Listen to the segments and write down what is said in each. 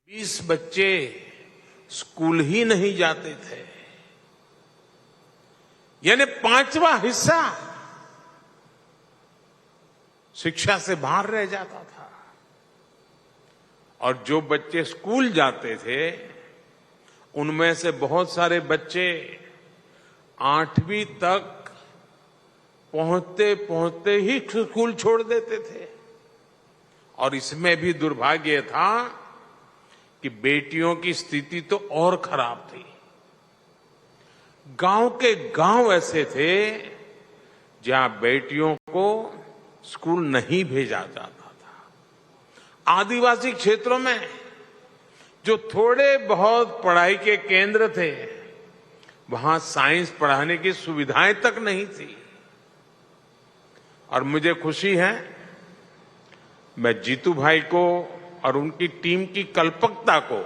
20 बच्चे स्कूल ही नहीं जाते थे, यानी 5वां हिस्सा शिक्षा से बाहर रह जाता था। और जो बच्चे स्कूल जाते थे उनमें से बहुत सारे बच्चे 8वीं तक पहुंचते पहुंचते ही स्कूल छोड़ देते थे। और इसमें भी दुर्भाग्य था कि बेटियों की स्थिति तो और खराब थी। गांव के गांव ऐसे थे जहां बेटियों को स्कूल नहीं भेजा जाता था। आदिवासी क्षेत्रों में जो थोड़े बहुत पढ़ाई के केंद्र थे वहां साइंस पढ़ाने की सुविधाएं तक नहीं थी। और मुझे खुशी है, मैं जीतू भाई को और उनकी टीम की कल्पकता को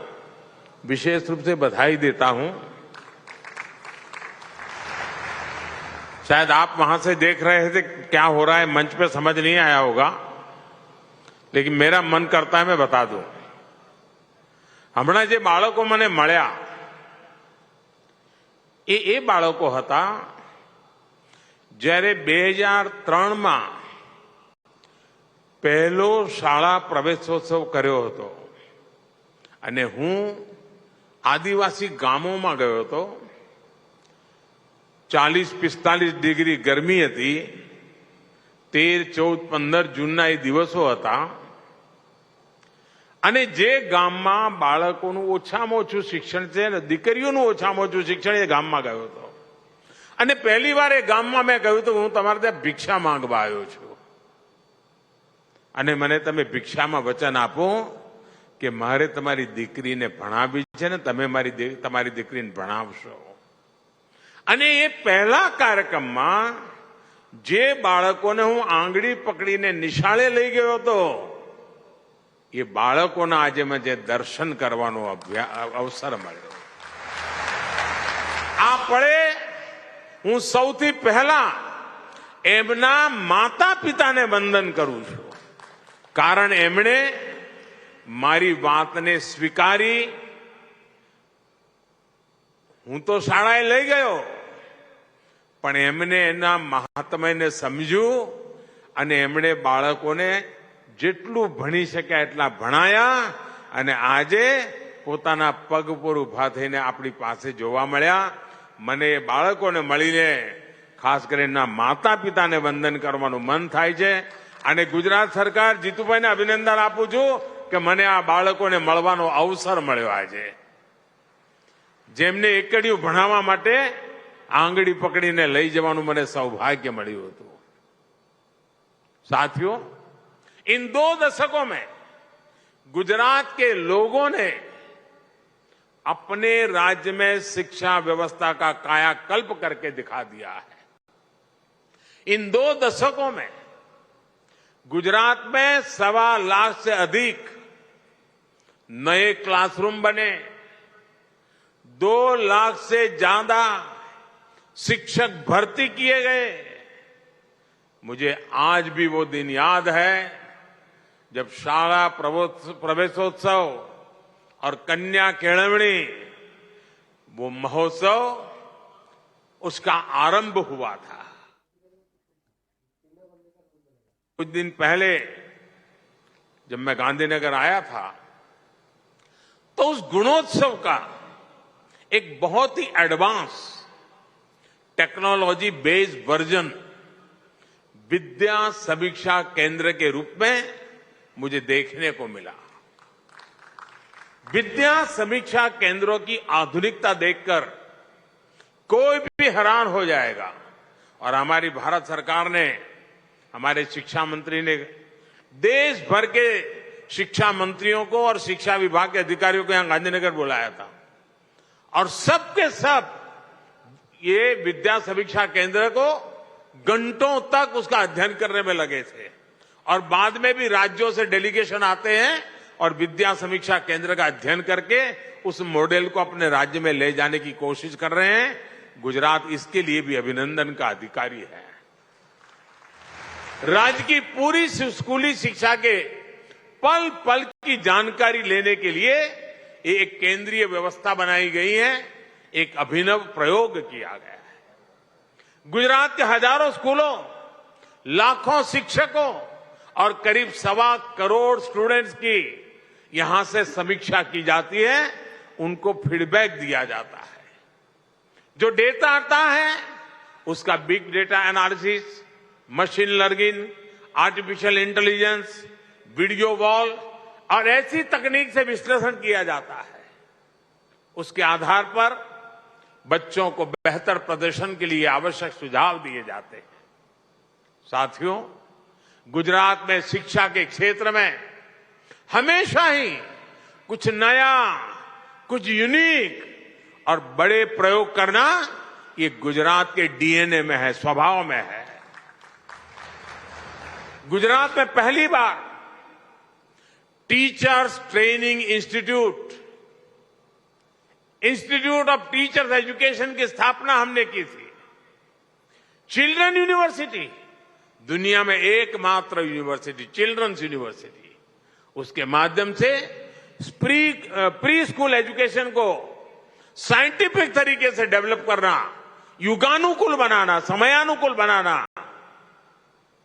विशेष रूप से बधाई देता हूं। शायद आप वहां से देख रहे थे क्या हो रहा है, मंच पे समझ नहीं आया होगा, लेकिन मेरा मन करता है मैं बता दूं। હમણાં જે બાળકો મને મળ્યા એ બાળકો હતા જ્યારે 2003માં પહેલો શાળા પ્રવેશોત્સવ કર્યો હતો અને હું આદિવાસી ગામોમાં ગયો હતો। 40-45 ડિગ્રી ગરમી હતી। 13, 14, 15 જૂનના એ દિવસો હતા અને જે ગામમાં બાળકોનું ઓછામાં ઓછું શિક્ષણ છે ને દીકરીઓનું ઓછામાં ઓછું શિક્ષણ એ ગામમાં ગયો હતો। અને પહેલી વાર એ ગામમાં મેં કહ્યું હતું હું તમારે ત્યાં ભિક્ષા માંગવા આવ્યો છું અને મને તમે ભિક્ષામાં વચન આપો કે મારે તમારી દીકરીને ભણાવવી છે ને તમે તમારી દીકરીને ભણાવશો। અને એ પહેલા કાર્યક્રમમાં જે બાળકોને હું આંગળી પકડીને નિશાળે લઈ ગયો હતો એ બાળકોના આજે મને દર્શન કરવાનો અવસર મળ્યો। આ પળે હું સૌથી પહેલા એમના માતા પિતાને વંદન કરું છું, કારણ એમણે મારી વાતને સ્વીકારી। હું તો શાળાએ લઈ ગયો પણ એમને એના મહાત્મ્યને સમજ્યું અને એમણે બાળકોને જેટલું ભણી શક્યા એટલા ભણાયા અને આજે પોતાના પગ પર ઉભા થઈને આપણી પાસે જોવા મળ્યા। મને એ બાળકોને મળીને ખાસ કરીને માતા પિતાને વંદન કરવાનું મન થાય છે અને ગુજરાત સરકાર જીતુભાઈને અભિનંદન આપું છું કે મને આ બાળકોને મળવાનો અવસર મળ્યો આજે, જેમને એકડિયું ભણાવવા માટે આંગળી પકડીને લઈ જવાનું મને સૌભાગ્ય મળ્યું હતું। साथियों, इन 2 दशकों में गुजरात के लोगों ने अपने राज्य में शिक्षा व्यवस्था का कायाकल्प करके दिखा दिया है। इन 2 दशकों में गुजरात में 1.25 लाख से अधिक नए क्लासरूम बने, 2 लाख से ज्यादा शिक्षक भर्ती किए गए। मुझे आज भी वो दिन याद है जब शाला प्रवेशोत्सव और कन्या केळवणी वो महोत्सव उसका आरंभ हुआ था। कुछ दिन पहले जब मैं गांधीनगर आया था तो उस गुणोत्सव का एक बहुत ही एडवांस टेक्नोलॉजी बेस्ड वर्जन विद्या समीक्षा केंद्र के रूप में मुझे देखने को मिला। विद्या समीक्षा केंद्रों की आधुनिकता देखकर कोई भी हैरान हो जाएगा। और हमारी भारत सरकार ने, हमारे शिक्षा मंत्री ने देश भर के शिक्षा मंत्रियों को और शिक्षा विभाग के अधिकारियों को यहां गांधीनगर बुलाया था और सबके सब ये विद्या समीक्षा केंद्र को घंटों तक उसका अध्ययन करने में लगे थे। और बाद में भी राज्यों से डेलीगेशन आते हैं और विद्या समीक्षा केंद्र का अध्ययन करके उस मॉडल को अपने राज्य में ले जाने की कोशिश कर रहे हैं। गुजरात इसके लिए भी अभिनंदन का अधिकारी है। राज्य की पूरी स्कूली शिक्षा के पल पल की जानकारी लेने के लिए एक केंद्रीय व्यवस्था बनाई गई है, एक अभिनव प्रयोग किया गया है। गुजरात के हजारों स्कूलों, लाखों शिक्षकों और करीब 1.25 करोड़ स्टूडेंट्स की यहां से समीक्षा की जाती है, उनको फीडबैक दिया जाता है। जो डेटा आता है उसका big data analysis, machine learning, artificial intelligence, video wall और ऐसी तकनीक से विश्लेषण किया जाता है। उसके आधार पर बच्चों को बेहतर प्रदर्शन के लिए आवश्यक सुझाव दिए जाते हैं। साथियों, गुजरात में शिक्षा के क्षेत्र में हमेशा ही कुछ नया, कुछ यूनिक और बड़े प्रयोग करना ये गुजरात के डीएनए में है, स्वभाव में है। गुजरात में पहली बार teachers training institute of teachers education की स्थापना हमने की थी। चिल्ड्रन यूनिवर्सिटी, दुनिया में एकमात्र यूनिवर्सिटी, चिल्ड्रंस यूनिवर्सिटी, उसके माध्यम से प्री स्कूल एजुकेशन को साइंटिफिक तरीके से डेवलप करना, युगानुकूल बनाना, समयानुकूल बनाना,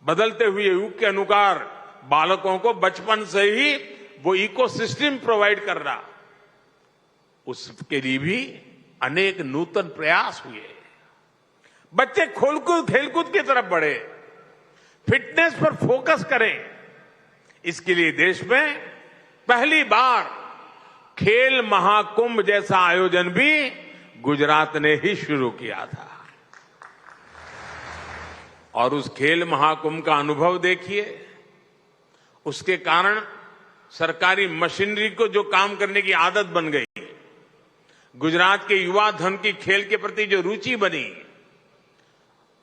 बदलते हुए युग के अनुसार बालकों को बचपन से ही वो इकोसिस्टम प्रोवाइड करना, उसके लिए भी अनेक नूतन प्रयास हुए। बच्चे खेलकूद की तरफ बढ़े, फिटनेस पर फोकस करें। इसके लिए देश में पहली बार खेल महाकुंभ जैसा आयोजन भी गुजरात ने ही शुरू किया था। और उस खेल महाकुंभ का अनुभव देखिए, उसके कारण सरकारी मशीनरी को जो काम करने की आदत बन गई, गुजरात के युवा धन की खेल के प्रति जो रुचि बनी,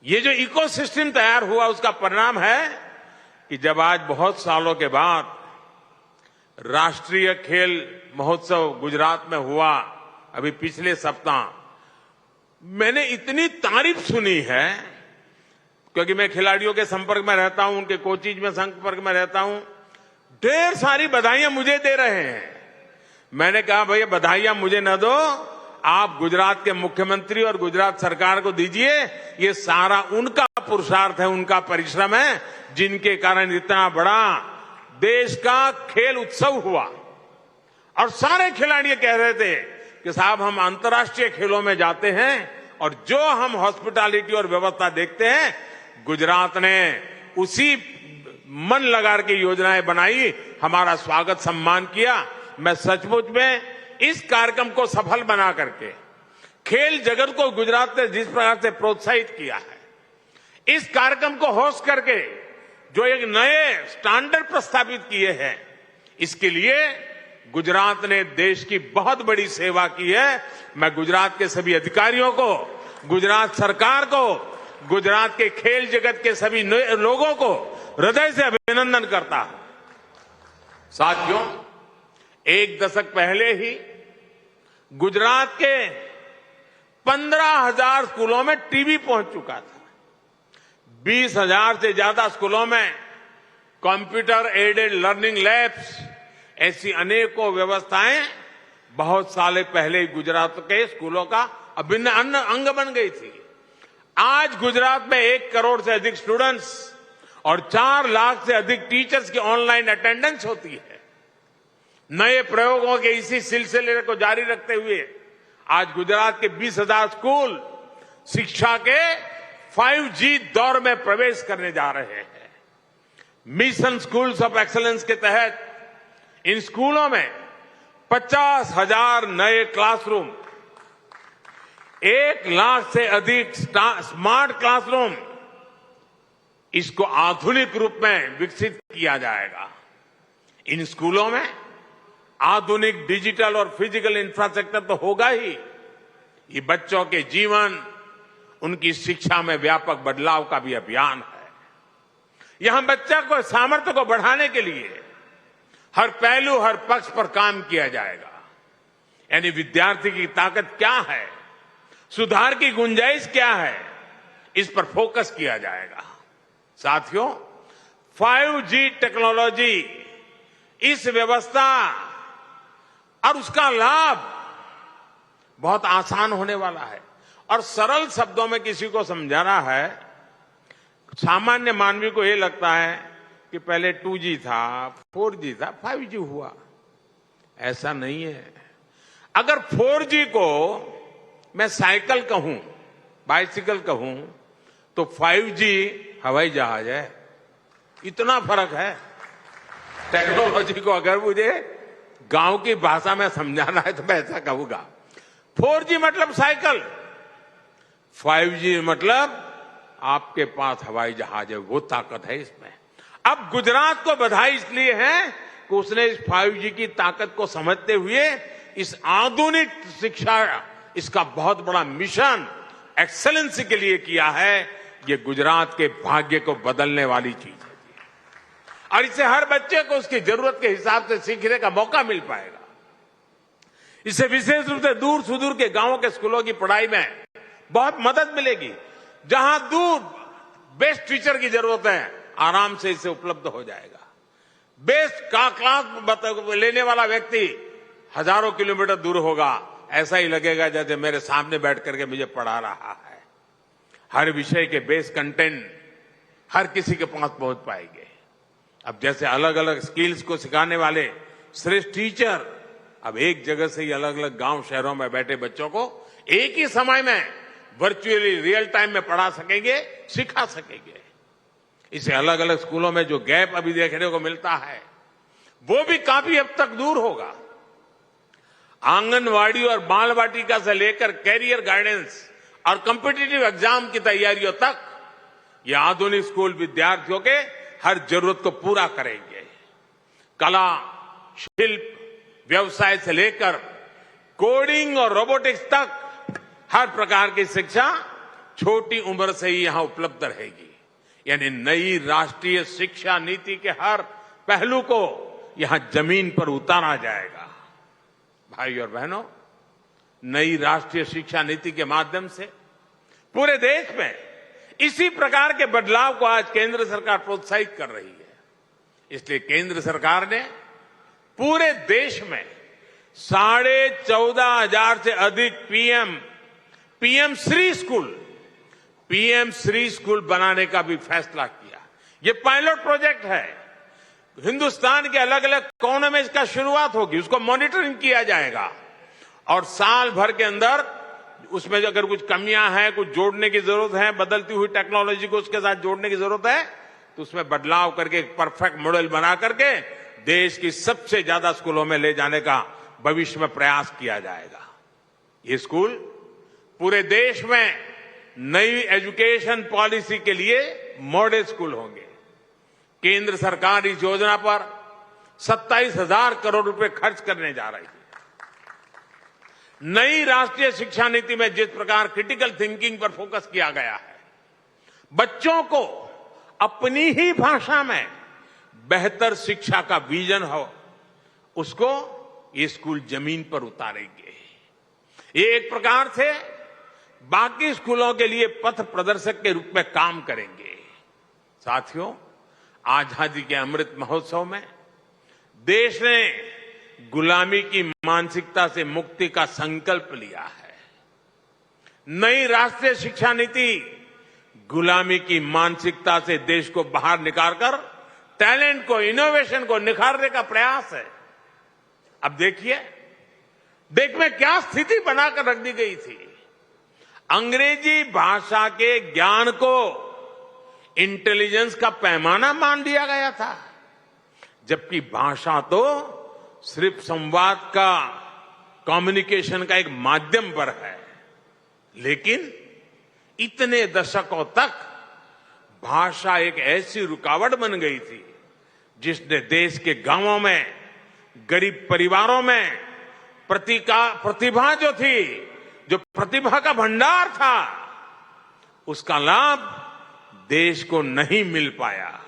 ये जो इकोसिस्टम तैयार हुआ, उसका परिणाम है कि जब आज बहुत सालों के बाद राष्ट्रीय खेल महोत्सव गुजरात में हुआ, अभी पिछले सप्ताह, मैंने इतनी तारीफ सुनी है, क्योंकि मैं खिलाड़ियों के संपर्क में रहता हूं, उनके कोचिज में संपर्क में रहता हूं, ढेर सारी बधाइयां मुझे दे रहे हैं। मैंने कहा भैया बधाइयां मुझे न दो, आप गुजरात के मुख्यमंत्री और गुजरात सरकार को दीजिए। ये सारा उनका पुरुषार्थ है, उनका परिश्रम है, जिनके कारण इतना बड़ा देश का खेल उत्सव हुआ। और सारे खिलाड़ी कह रहे थे कि साहब हम अंतर्राष्ट्रीय खेलों में जाते हैं और जो हम हॉस्पिटैलिटी और व्यवस्था देखते हैं, गुजरात ने उसी मन लगा के योजनाएं बनाई, हमारा स्वागत सम्मान किया। मैं सचमुच में इस कार्यक्रम को सफल बना करके खेल जगत को गुजरात ने जिस प्रकार से प्रोत्साहित किया है, इस कार्यक्रम को होस्ट करके जो एक नए स्टैंडर्ड प्रस्तावित किए हैं, इसके लिए गुजरात ने देश की बहुत बड़ी सेवा की है। मैं गुजरात के सभी अधिकारियों को, गुजरात सरकार को, गुजरात के खेल जगत के सभी लोगों को हृदय से अभिनंदन करता हूं। साथियों, एक दशक पहले ही गुजरात के 15,000 स्कूलों में टीवी पहुंच चुका था। 20,000 से ज्यादा स्कूलों में कंप्यूटर एडेड लर्निंग लैब्स, ऐसी अनेकों व्यवस्थाएं बहुत साल पहले गुजरात के स्कूलों का अभिन्न अंग बन गई थी। आज गुजरात में 1 करोड़ से अधिक स्टूडेंट्स और 4 लाख से अधिक टीचर्स की ऑनलाइन अटेंडेंस होती है। नए प्रयोगों के इसी सिलसिले को जारी रखते हुए आज गुजरात के 20,000 स्कूल शिक्षा के 5G दौर में प्रवेश करने जा रहे हैं। मिशन स्कूल्स ऑफ एक्सीलेंस के तहत इन स्कूलों में 50,000 नए क्लासरूम, 1 लाख से अधिक स्मार्ट क्लासरूम, इसको आधुनिक रूप में विकसित किया जाएगा। इन स्कूलों में आधुनिक डिजिटल और फिजिकल इंफ्रास्ट्रक्चर तो होगा ही, ये बच्चों के जीवन, उनकी शिक्षा में व्यापक बदलाव का भी अभियान है। यहां बच्चा को सामर्थ्य को बढ़ाने के लिए हर पहलू, हर पक्ष पर काम किया जाएगा। यानी विद्यार्थी की ताकत क्या है, सुधार की गुंजाइश क्या है, इस पर फोकस किया जाएगा। साथियों, 5G टेक्नोलॉजी, इस व्यवस्था और उसका लाभ बहुत आसान होने वाला है। और सरल शब्दों में किसी को समझाना है, सामान्य मानवी को यह लगता है कि पहले 2G था, 4G था, 5G हुआ। ऐसा नहीं है। अगर 4G को मैं साइकिल कहूं, बाइसिकल कहूं, तो 5G हवाई जहाज है। इतना फर्क है। टेक्नोलॉजी को अगर मुझे गांव की भाषा में समझाना है तो मैं ऐसा कहूंगा। 4G मतलब साइकिल, 5G मतलब आपके पास हवाई जहाज है, वो ताकत है इसमें। अब गुजरात को बधाई इसलिए है कि उसने इस 5G की ताकत को समझते हुए इस आधुनिक शिक्षा, इसका बहुत बड़ा मिशन एक्सेलेंसी के लिए किया है। ये गुजरात के भाग्य को बदलने वाली चीज है और इससे हर बच्चे को उसकी जरूरत के हिसाब से सीखने का मौका मिल पाएगा। इससे विशेष रूप से दूर सुदूर के गांवों के स्कूलों की पढ़ाई में बहुत मदद मिलेगी। जहां दूर बेस्ट टीचर की जरूरत है, आराम से इसे उपलब्ध हो जाएगा। बेस्ट का क्लास लेने वाला व्यक्ति हजारों किलोमीटर दूर होगा, ऐसा ही लगेगा जैसे मेरे सामने बैठ करके मुझे पढ़ा रहा है। हर विषय के बेस कंटेंट हर किसी के पास पहुंच पाएंगे। अब जैसे अलग अलग स्किल्स को सिखाने वाले श्रेष्ठ टीचर अब एक जगह से ही अलग अलग गांव शहरों में बैठे बच्चों को एक ही समय में वर्चुअली रियल टाइम में पढ़ा सकेंगे, सिखा सकेंगे। इसे अलग अलग स्कूलों में जो गैप अभी देखने को मिलता है वो भी काफी हद तक दूर होगा। आंगनवाड़ी और बाल वाटिका से लेकर कैरियर गाइडेंस और कॉम्पिटिटिव एग्जाम की तैयारियों तक ये आधुनिक स्कूल विद्यार्थियों के हर जरूरत को पूरा करेंगे। कला, शिल्प, व्यवसाय से लेकर कोडिंग और रोबोटिक्स तक हर प्रकार की शिक्षा छोटी उम्र से ही यहां उपलब्ध रहेगी। यानी नई राष्ट्रीय शिक्षा नीति के हर पहलू को यहां जमीन पर उतारा जाएगा। भाई और बहनों, नई राष्ट्रीय शिक्षा नीति के माध्यम से पूरे देश में इसी प्रकार के बदलाव को आज केंद्र सरकार प्रोत्साहित कर रही है। इसलिए केंद्र सरकार ने पूरे देश में 14,500 से अधिक पीएम श्री स्कूल बनाने का भी फैसला किया। ये पायलट प्रोजेक्ट है। हिंदुस्तान के अलग अलग कोनों में इसका शुरुआत होगी, उसको मॉनिटरिंग किया जाएगा और साल भर के अंदर उसमें अगर कुछ कमियां हैं, कुछ जोड़ने की जरूरत है, बदलती हुई टेक्नोलॉजी को उसके साथ जोड़ने की जरूरत है, तो उसमें बदलाव करके एक परफेक्ट मॉडल बना करके देश की सबसे ज्यादा स्कूलों में ले जाने का भविष्य में प्रयास किया जाएगा। ये स्कूल पूरे देश में नई एजुकेशन पॉलिसी के लिए मॉडल स्कूल होंगे। केंद्र सरकार इस योजना पर 27,000 करोड़ रुपए खर्च करने जा रही है। नई राष्ट्रीय शिक्षा नीति में जिस प्रकार क्रिटिकल थिंकिंग पर फोकस किया गया है, बच्चों को अपनी ही भाषा में बेहतर शिक्षा का विजन हो, उसको ये स्कूल जमीन पर उतारेंगे। ये एक प्रकार से बाकी स्कूलों के लिए पथ प्रदर्शक के रूप में काम करेंगे। साथियों, आजादी के अमृत महोत्सव में देश ने गुलामी की मानसिकता से मुक्ति का संकल्प लिया है। नई राष्ट्रीय शिक्षा नीति गुलामी की मानसिकता से देश को बाहर निकालकर टैलेंट को, इनोवेशन को निखारने का प्रयास है। अब देखिए, देश में क्या स्थिति बनाकर रख दी गई थी। अंग्रेजी भाषा के ज्ञान को इंटेलिजेंस का पैमाना मान लिया गया था, जबकि भाषा तो सिर्फ संवाद का, कम्युनिकेशन का एक माध्यम पर है। लेकिन इतने दशकों तक भाषा एक ऐसी रुकावट बन गई थी जिसने देश के गांवों में, गरीब परिवारों में प्रतिभा जो थी, जो प्रतिभा का भंडार था, उसका लाभ देश को नहीं मिल पाया।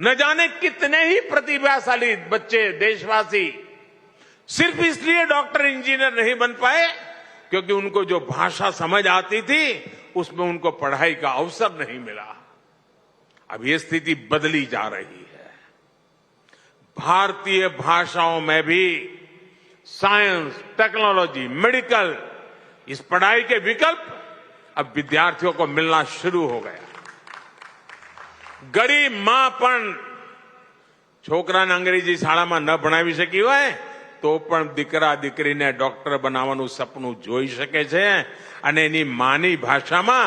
न जाने कितने ही प्रतिभाशाली बच्चे, देशवासी सिर्फ इसलिए डॉक्टर, इंजीनियर नहीं बन पाए क्योंकि उनको जो भाषा समझ आती थी उसमें उनको पढ़ाई का अवसर नहीं मिला। अब ये स्थिति बदली जा रही है। भारतीय भाषाओं में भी साइंस, टेक्नोलॉजी, मेडिकल, इस पढ़ाई के विकल्प अब विद्यार्थियों को मिलना शुरू हो गया। गरीब मां पण છોકરાને અંગ્રેજી શાળામાં ન ભણાવી શકી હોય તો પણ દીકરા દીકરીને ડોક્ટર બનાવવાનું સપનું જોઈ શકે છે અને એની માની ભાષામાં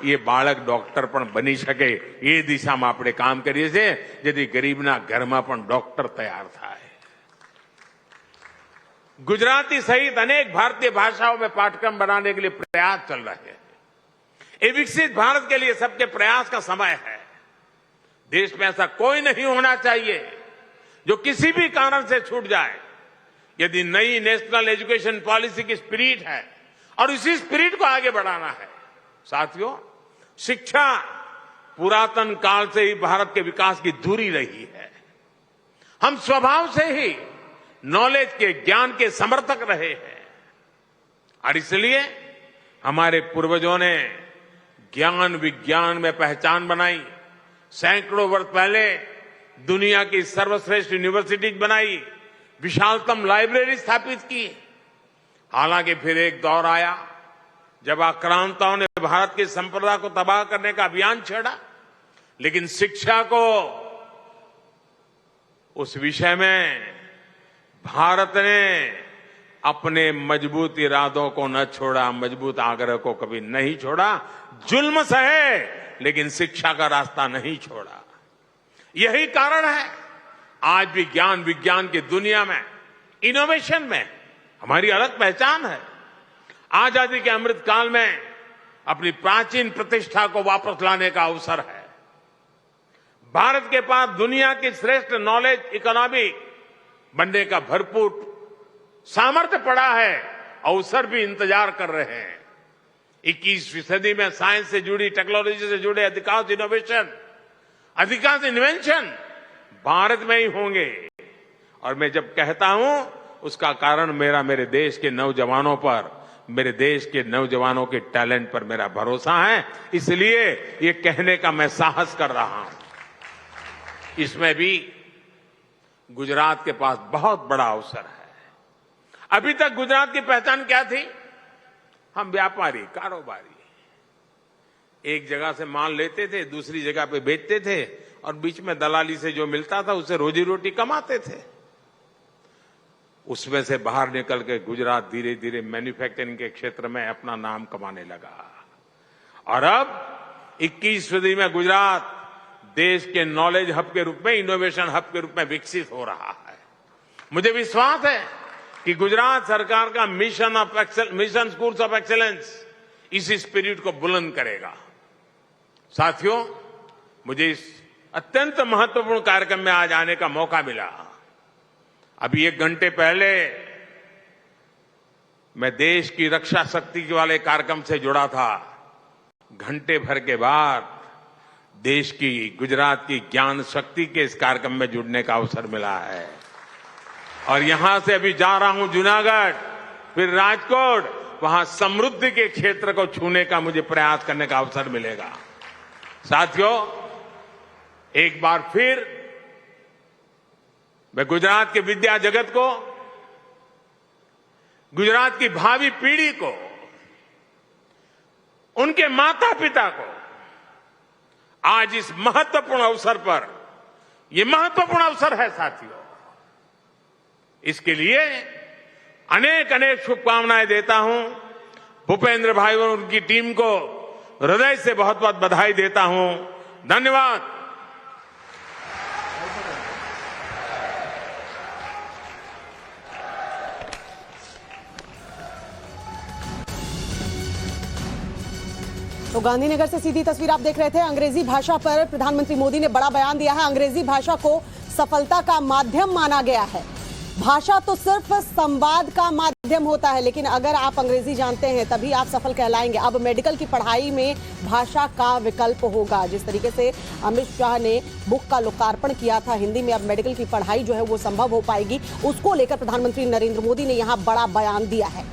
એ બાળક ડોક્ટર પણ બની શકે એ દિશામાં આપણે કામ કરીએ છીએ જેથી ગરીબના ઘરમાં પણ ડોક્ટર તૈયાર થાય। गुजराती सहित अनेक भारतीय भाषाओं में पाठ्यक्रम बनाने के लिए प्रयास चल रहे हैं। ये विकसित भारत के लिए सबके प्रयास का समय है। देश में ऐसा कोई नहीं होना चाहिए जो किसी भी कारण से छूट जाए। यदि नई नेशनल एजुकेशन पॉलिसी की स्पिरिट है और इसी स्पिरिट को आगे बढ़ाना है, साथियों, शिक्षा पुरातन काल से ही भारत के विकास की धुरी रही है। हम स्वभाव से ही नॉलेज के, ज्ञान के समर्थक रहे हैं और इसलिए हमारे पूर्वजों ने ज्ञान विज्ञान में पहचान बनाई। सैकड़ों वर्ष पहले दुनिया की सर्वश्रेष्ठ यूनिवर्सिटीज बनाई, विशालतम लाइब्रेरी स्थापित की। हालांकि फिर एक दौर आया जब आक्रांताओं ने भारत की संप्रदा को तबाह करने का अभियान छेड़ा, लेकिन शिक्षा को उस विषय में भारत ने अपने मजबूत इरादों को न छोड़ा, मजबूत आग्रह को कभी नहीं छोड़ा। जुल्म सहे लेकिन शिक्षा का रास्ता नहीं छोड़ा। यही कारण है आज भी ज्ञान विज्ञान की दुनिया में, इनोवेशन में हमारी अलग पहचान है। आजादी के अमृत काल में अपनी प्राचीन प्रतिष्ठा को वापस लाने का अवसर है। भारत के पास दुनिया की श्रेष्ठ नॉलेज इकोनॉमी बनने का भरपूर सामर्थ्य पड़ा है, अवसर भी इंतजार कर रहे हैं। 21वीं सदी में साइंस से जुड़ी, टेक्नोलॉजी से जुड़े अधिकांश इनोवेशन, अधिकांश इन्वेंशन भारत में ही होंगे। और मैं जब कहता हूं उसका कारण मेरे देश के नौजवानों पर, मेरे देश के नौजवानों के टैलेंट पर मेरा भरोसा है। इसलिए ये कहने का मैं साहस कर रहा हूं। इसमें भी गुजरात के पास बहुत बड़ा अवसर है। अभी तक गुजरात की पहचान क्या थी? हम व्यापारी, कारोबारी, एक जगह से माल लेते थे, दूसरी जगह पे बेचते थे और बीच में दलाली से जो मिलता था उससे रोजी रोटी कमाते थे। उसमें से बाहर निकल के गुजरात धीरे धीरे मैन्युफैक्चरिंग के क्षेत्र में अपना नाम कमाने लगा और अब 21वीं सदी में गुजरात देश के नॉलेज हब के रूप में, इनोवेशन हब के रूप में विकसित हो रहा है। मुझे विश्वास है कि गुजरात सरकार का मिशन स्कूल्स ऑफ एक्सीलेंस इसी स्पिरिट को बुलंद करेगा। साथियों, मुझे इस अत्यंत महत्वपूर्ण कार्यक्रम में आज आने का मौका मिला। अभी 1 घंटे पहले मैं देश की रक्षा शक्ति वाले कार्यक्रम से जुड़ा था। घंटे भर के बाद देश की, गुजरात की ज्ञान शक्ति के इस कार्यक्रम में जुड़ने का अवसर मिला है और यहां से अभी जा रहा हूं जूनागढ़, फिर राजकोट, वहां समृद्धि के क्षेत्र को छूने का मुझे प्रयास करने का अवसर मिलेगा। साथियों, एक बार फिर मैं गुजरात के विद्या जगत को, गुजरात की भावी पीढ़ी को, उनके माता पिता को आज इस महत्वपूर्ण अवसर पर, यह महत्वपूर्ण अवसर है साथियों, इसके लिए अनेक अनेक शुभकामनाएं देता हूं। भूपेंद्र भाई और उनकी टीम को हृदय से बहुत बहुत बधाई देता हूं। धन्यवाद। तो गांधीनगर से सीधी तस्वीर आप देख रहे थे। अंग्रेजी भाषा पर प्रधानमंत्री मोदी ने बड़ा बयान दिया है। अंग्रेजी भाषा को सफलता का माध्यम माना गया है। भाषा तो सिर्फ संवाद का माध्यम होता है, लेकिन अगर आप अंग्रेजी जानते हैं तभी आप सफल कहलाएंगे। अब मेडिकल की पढ़ाई में भाषा का विकल्प होगा। जिस तरीके से अमित शाह ने बुक का लोकार्पण किया था हिंदी में, अब मेडिकल की पढ़ाई जो है वो संभव हो पाएगी। उसको लेकर प्रधानमंत्री नरेंद्र मोदी ने यहाँ बड़ा बयान दिया है।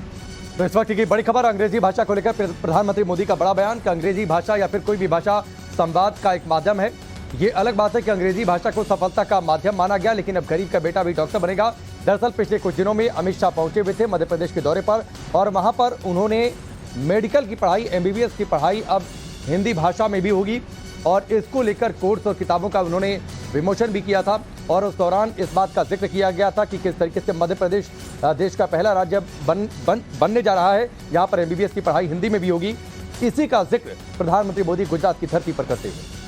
तो इस वक्त की बड़ी खबर, अंग्रेजी भाषा को लेकर प्रधानमंत्री मोदी का बड़ा बयान कि अंग्रेजी भाषा या फिर कोई भी भाषा संवाद का एक माध्यम है। ये अलग बात है कि अंग्रेजी भाषा को सफलता का माध्यम माना गया, लेकिन अब गरीब का बेटा भी डॉक्टर बनेगा, दरअसल पिछले कुछ दिनों में अमित शाह पहुंचे हुए थे मध्य प्रदेश के दौरे पर और वहां पर उन्होंने मेडिकल की पढ़ाई, एमबीबीएस की पढ़ाई अब हिंदी भाषा में भी होगी और इसको लेकर कोर्स और किताबों का उन्होंने विमोचन भी किया था। और उस दौरान इस बात का जिक्र किया गया था कि किस तरीके से मध्य प्रदेश देश का पहला राज्य बनने जा रहा है, यहाँ पर एमबीबीएस की पढ़ाई हिंदी में भी होगी। इसी का जिक्र प्रधानमंत्री मोदी गुजरात की धरती पर करते हुए